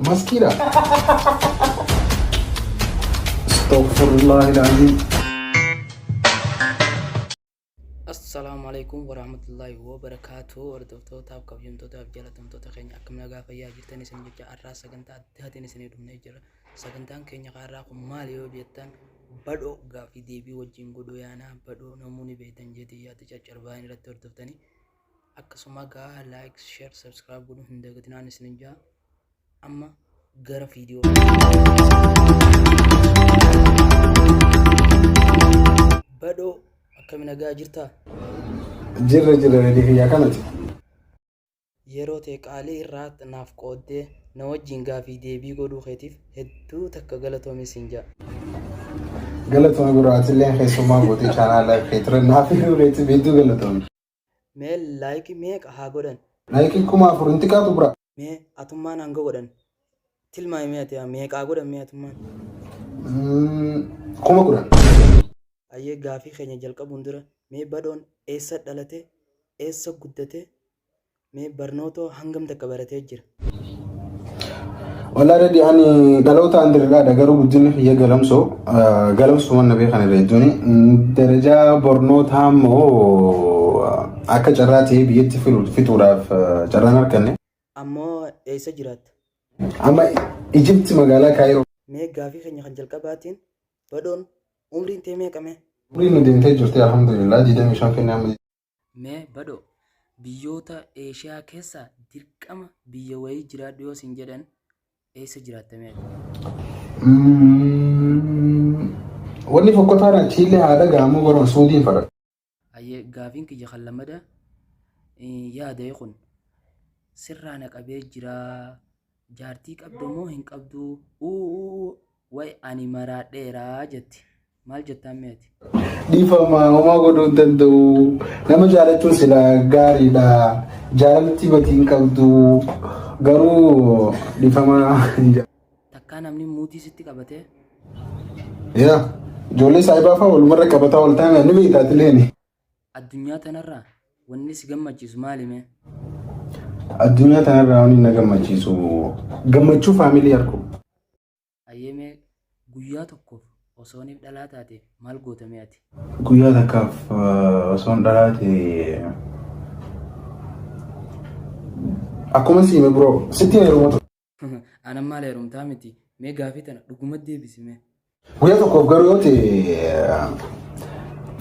مسكينة. استغفر الله العظيم. السلام عليكم ورحمة الله وبركاته. وردفتوتا وكبيمتوتا بجلتمتوتا خيني أكم نغا فيا جرتني سنجا أرى سغنتا أدهتني سنيدو نيجر سغنتان كيني غاراكم ماليو بيتان بدو غافي ديبي وجين غدو يانا بدو نموني بيتان جدي ياتي چرباني رتردفتني أكسما غا لايك شير سبسكرايب غدو هندغتنا نسنجا أما غرا فيديو بدو أكم نغا جرتا جرة ردي هي كانت yeroo ta'e qaalii irraa naaf qooddee na wajjin gaafii deebii godhuu keetiif hedduu takka galatoomi siin jedha. galatoomi gurraatilee keessumaa gootii chaanaalaa keetura naaf hiruureeti hedduu galatoomi. Mee laayikii meeqa haa godhan? Laayikii 1000 inti kaatu bira. Mee atummaan hanga godhan? Tilmaami meeti meeqaa godhan mee atummaan? 10,000. Ayyee gaafii keenya jalqabuun dura mee badoon eessa dhalate eessa guddate mee barnootoo hangam takka baratee jira? والله ردي أني قالوا عند الرجال دكارو بدون هي قلمسو قلمسو من نبي خان الرجوني درجة برنوت هم هو أكجراتي بيت في تورا في جرانا كني أما إيش جرات؟ أما إجبت مقالة كايرو mee gaafii keenya kan jalqabaatiin badoon umriin tee meeqa mee? umriin nuti intee jirti alhamdulillah jidee meeshaan kennaa mee badoo biyyoota eeshiyaa keessaa dirqama biyya wayii jiraadhu yoo siin jedhan eessa jiraattamee? wanni fokkotaadhaan chiillee haadha gaamoo baroon suudiin fadha. Ayyee gaafiin kiyya kan lamada yaada kun sirraa na qabee jira jaartii qabdu moo hin qabdu way ani maraadheeraa jetti maal jettaan meeti? Dhiifama homaa godhuu hin danda'u nama jaalachuun sila gaariidha jaalalti batii hin qabdu garuu dhiifama hin jedhu. Takkaa namni muutii sitti qabatee? Yaa ijoollee saayibaa fa'aa walumarra qabataa wal ta'an ni beektaati leeni. Addunyaa tanarraa wanni si gammachiisu maali mee? Addunyaa tanarraa wanni na gammachiisu gammachuu faamilii harku. Ayyee mee guyyaa tokkoof osooniif dhalaa taate maal gootamee ati? Guyyaa takkaaf osoon dhalaate akkuma siime biroo sitti heerumatu. Anan maal heerumtaa miti mee gaafii tana dhuguma deebisime. Guyyaa tokkoof garuu yoo ta'e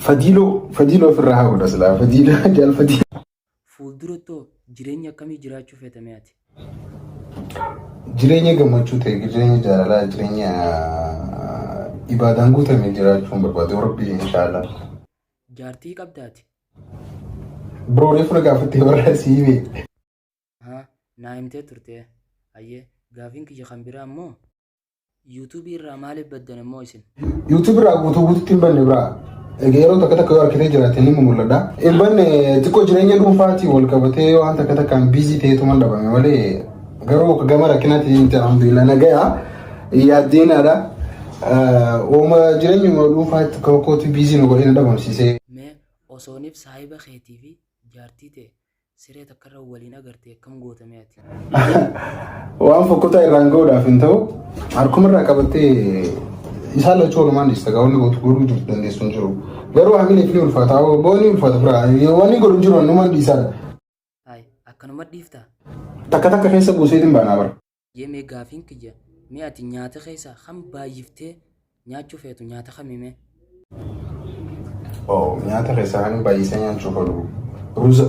fadiiloo ofirraa haa godha silaa fadiiloo jaal fadiiloo. Fuuldurattoo jireenya akkamii jiraachuu feetamee ati? Jireenya gammachuu ta'e jireenya jaalalaa jireenya ibaadaan guutame jiraachuun barbaadu rabbi inshaallah. Jaartii qabdaati? Biroo reefu na gaafattee barraa siime. Naa himtee turte. Ayyee gaafiin kiyya kan biraa ammoo yuutuubii irraa maaliif baddan ammoo isin? Yuutuubii irraa guutuutti hin banne biraa. Yeroo takka takka yoo harkitee jiraate ni mul'ata. Hin banne xiqqoo jireenya dhuunfaatii wal qabatee waan takka takkaan biizii ta'eetu man dhabame malee garuu gama rakkinaatti alhamdulillah nagayaa yaaddeenaadha. Ooma jireenya dhuunfaatti kookootti biizii nu godhee na dhabamsiisee. Mee osooniif saahiba keetii fi jaartii ta'e siree takkarra waliin agartee akkam gootamee ati? Waan fokkotaa irraan ga'uudhaaf hin ta'u harkumarraa qabattee isaan lachuu walumaan dhiista gaa'onni godhuu jirtu dandeessu hin jiru. Garuu hamileef ni ulfaata booni ulfaata biraa wanni godhu jiru annumaan dhiisaadha. Akkanuma dhiiftaa? Takka takka keessa buuseetiin baanaa bara. Yee mee gaafiin kiyya mee ati nyaata keessa ham baay'iftee nyaachuu feetu nyaata kamime? Nyaata keessa kan baay'isee nyaachuu fedhu ruuza.